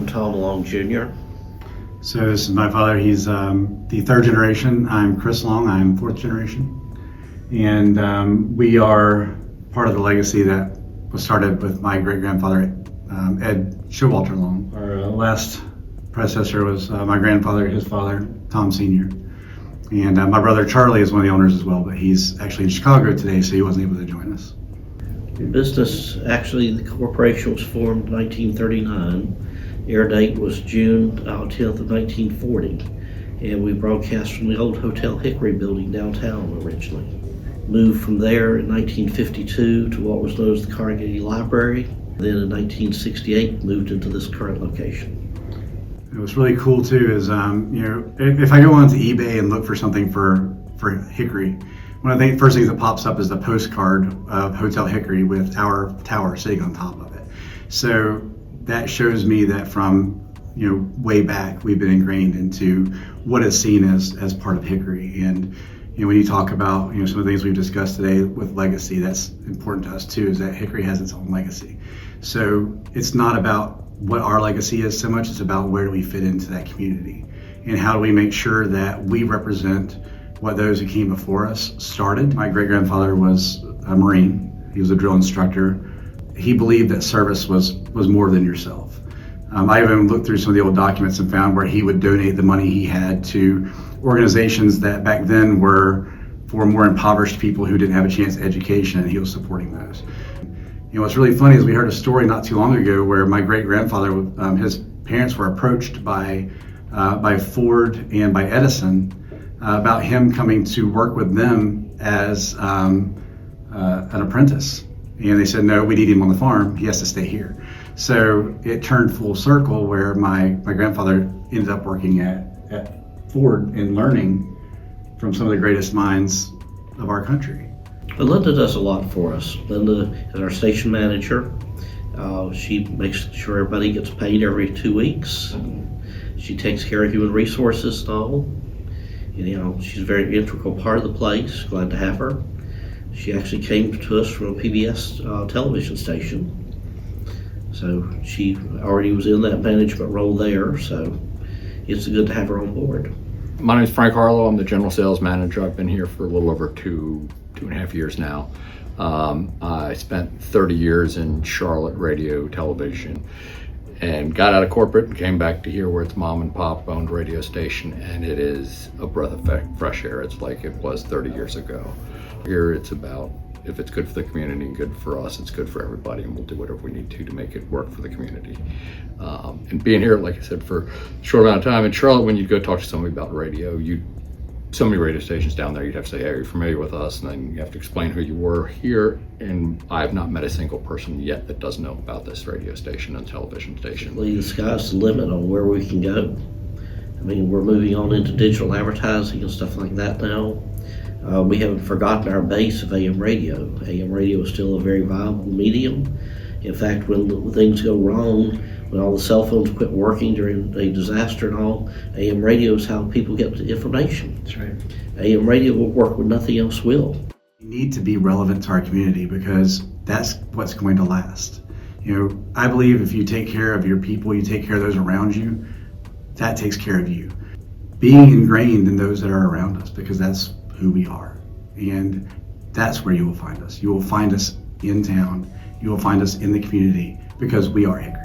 I'm Tom Long Jr. So this is my father. He's the third generation. I'm Chris Long. I'm fourth generation. And we are part of the legacy that was started with my great-grandfather, Ed Showalter Long. Our last predecessor was my grandfather, his father, Tom Sr. And my brother Charlie is one of the owners as well, but he's actually in Chicago today, so he wasn't able to join us. The business, actually, the corporation was formed in 1939. Air date was June 10th of 1940. And we broadcast from the old Hotel Hickory building downtown originally. Moved from there in 1952 to what was known as the Carnegie Library. Then in 1968, moved into this current location. What's really cool too is, if I go onto eBay and look for something for Hickory, one of the first things that pops up is the postcard of Hotel Hickory with our tower sitting on top of it. So that shows me that from way back we've been ingrained into what is seen as part of Hickory. And when you talk about some of the things we've discussed today with legacy, that's important to us too, is that Hickory has its own legacy. So it's not about what our legacy is so much, it's about where do we fit into that community and how do we make sure that we represent what those who came before us started. My great-grandfather was a Marine. He was a drill instructor. He believed that service was more than yourself. I even looked through some of the old documents and found where he would donate the money he had to organizations that back then were for more impoverished people who didn't have a chance at education, and he was supporting those. What's really funny is we heard a story not too long ago where my great-grandfather, his parents were approached by Ford and by Edison about him coming to work with them as an apprentice. And they said, no, we need him on the farm. He has to stay here. So it turned full circle where my grandfather ended up working at Ford and learning from some of the greatest minds of our country. But Linda does a lot for us. Linda is our station manager. She makes sure everybody gets paid every 2 weeks. She takes care of human resources and all. She's a very integral part of the place. Glad to have her. She actually came to us from a PBS television station. So she already was in that management role there. So it's good to have her on board. My name is Frank Harlow. I'm the general sales manager. I've been here for a little over two and a half years now. I spent 30 years in Charlotte radio, television, and got out of corporate and came back to here where it's mom and pop owned radio station, and it is a breath of fresh air. It's like it was 30 years ago. Here it's about, if it's good for the community and good for us, it's good for everybody, and we'll do whatever we need to make it work for the community. And being here, like I said, for a short amount of time in Charlotte, when you go talk to somebody about radio, so many radio stations down there, you'd have to say, hey, are you familiar with us? And then you have to explain who you were here. And I have not met a single person yet that doesn't know about this radio station and television station. The sky's the limit on where we can go. We're moving on into digital advertising and stuff like that now. We haven't forgotten our base of AM radio. AM radio is still a very viable medium. In fact, when things go wrong, when all the cell phones quit working during a disaster and all, AM radio is how people get the information. That's right. AM radio will work when nothing else will. You need to be relevant to our community because that's what's going to last. I believe if you take care of your people, you take care of those around you, that takes care of you. Being ingrained in those that are around us, because that's who we are. And that's where you will find us. You will find us in town. You will find us in the community because we are Hickory.